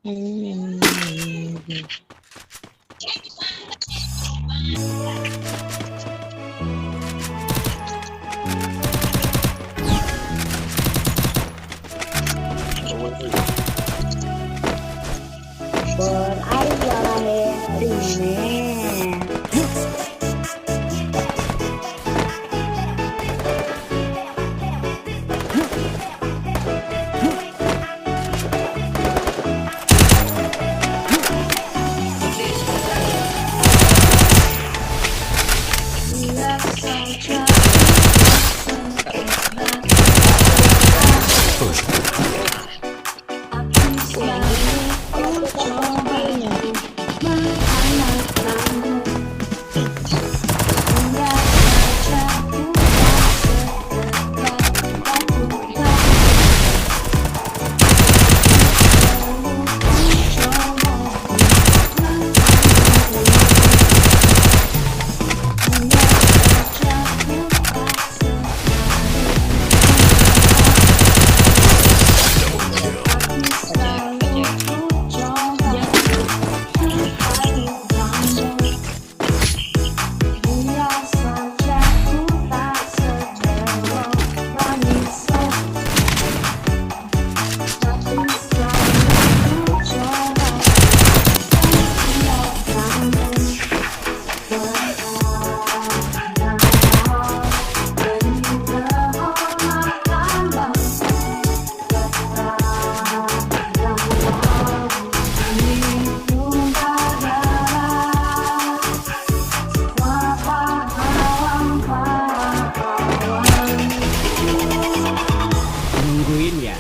Hmm. Nungguin ya.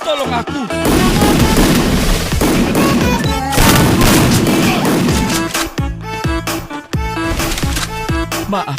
Tolong aku. Maaf.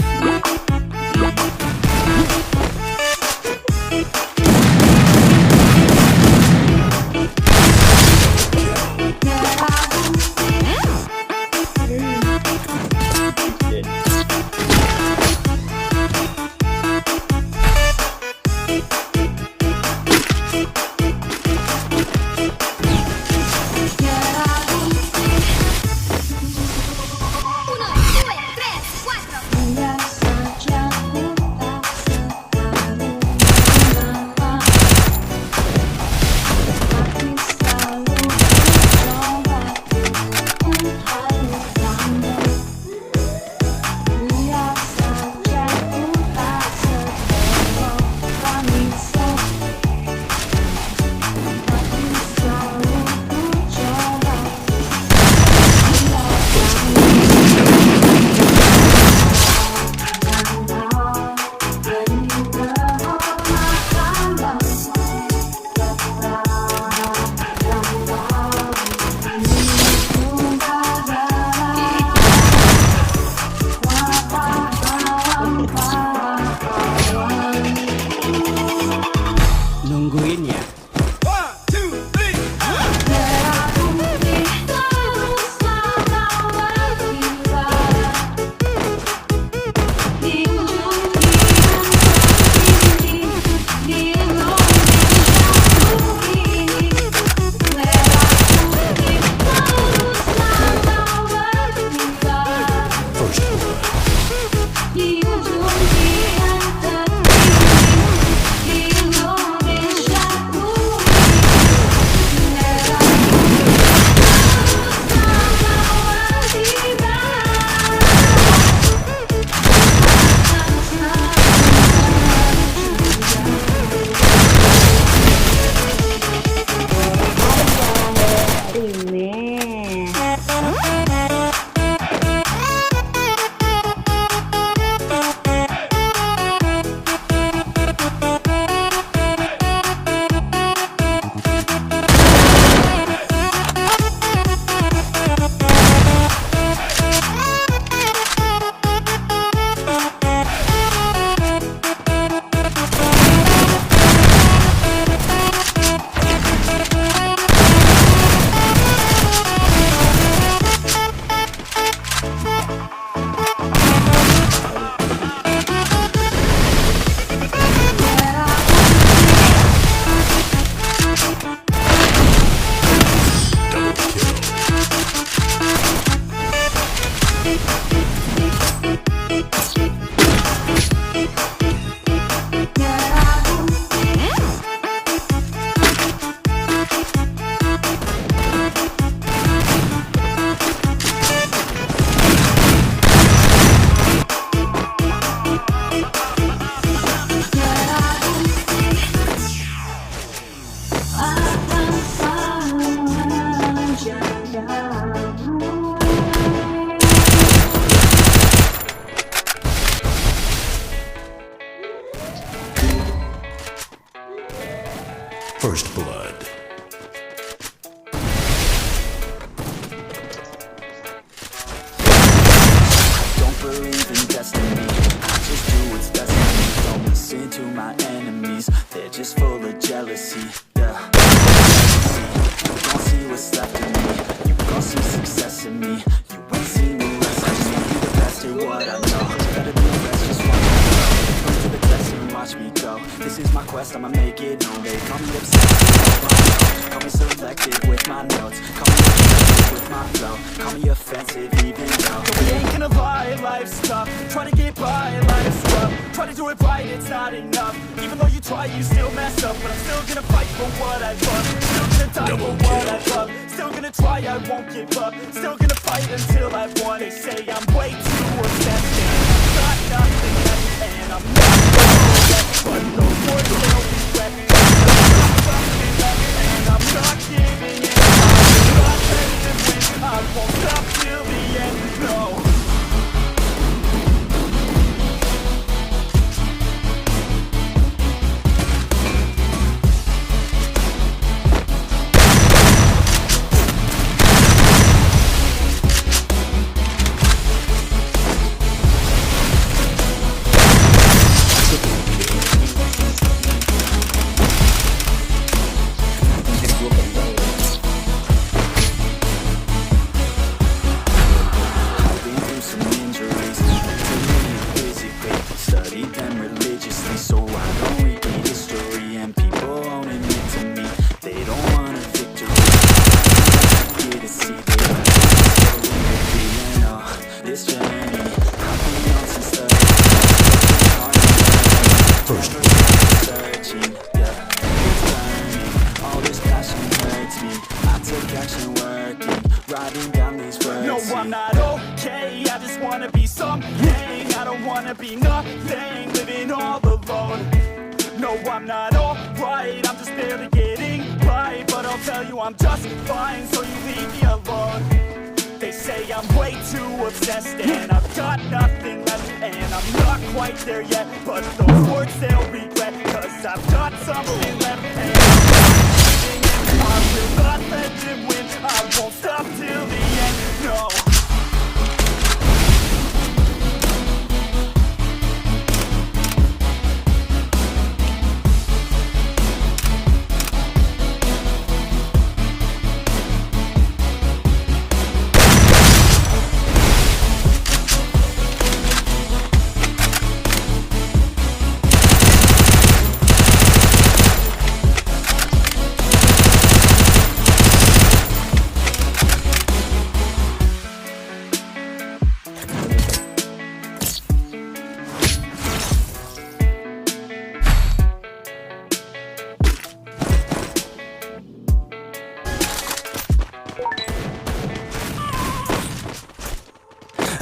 First blood. Don't believe in destiny, I just do what's best for me. Don't listen to my enemies, they're just full of jealousy. Yeah, you don't see what's left of me, you gon' see success in me. You ain't seen the rest of me, be the best at what I know. Better be the best, just watch me go. Come to the test and watch me go. This is my quest, I'ma make it known. They call me obsessed, call me selective with my notes, call me obsessive with my flow, call me offensive even though we ain't gonna lie, life's tough. Try to get by, life's rough. Try to do it right, it's not enough. Even though you try, you still mess up. But I'm still gonna fight for what I love. Still gonna die for what I love. Still gonna try, I won't give up. Still gonna fight until I've won. They say I'm way too obsessed, and I've got nothing left, and I'm not gonna let. But no more still regret. I've got something left, and I'm not giving in. I'm not letting them win. I won't stop till the end. No. I'm just fine, so you leave me alone. They say I'm way too obsessed, and I've got nothing left, and I'm not quite there yet. But those words they'll regret, cause I've got something left, and I'm not giving in. I will not let them win, I won't stop till the end, no.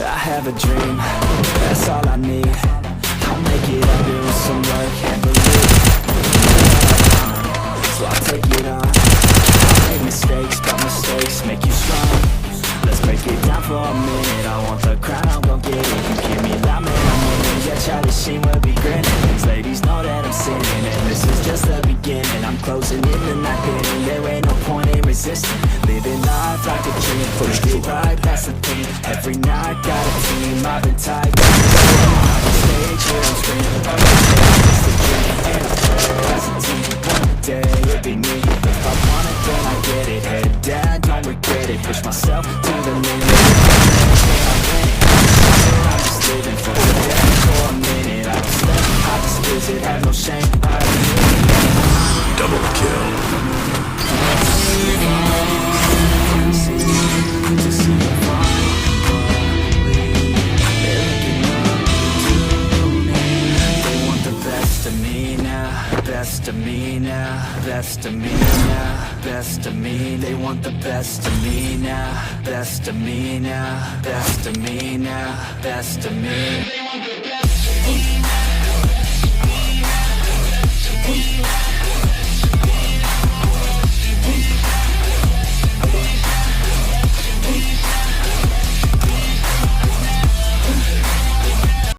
I have a dream, that's all I need. I'll make it up, doing some work and believe. So I'll take it on. I'll make mistakes, but mistakes make you strong. Let's break it down for a minute. I want the crown, I'm gon' get it. You give me that, man, I'm winning. Yeah, Charlie Sheen will be grinning. These ladies know that I'm sinning, and this is just the beginning. I'm closing in the night inning. There ain't no point in resisting. Living life like a king, push it right, that's the thing. Every night got a team, I've been tight. On the stage, here I'm screaming. It's the dream, and I play as a team. One day it'll be me. If I want it, then I get it. Head down, don't regret it. Push myself to the limit. I'm just living for the day, for a minute. I just let, I just visit, have no shame. Double kill. Best of me now, best of me now, best of me. They want the best of me now, best of me now, best of me now, best of me. They want the best of me now, best of me now, best of me.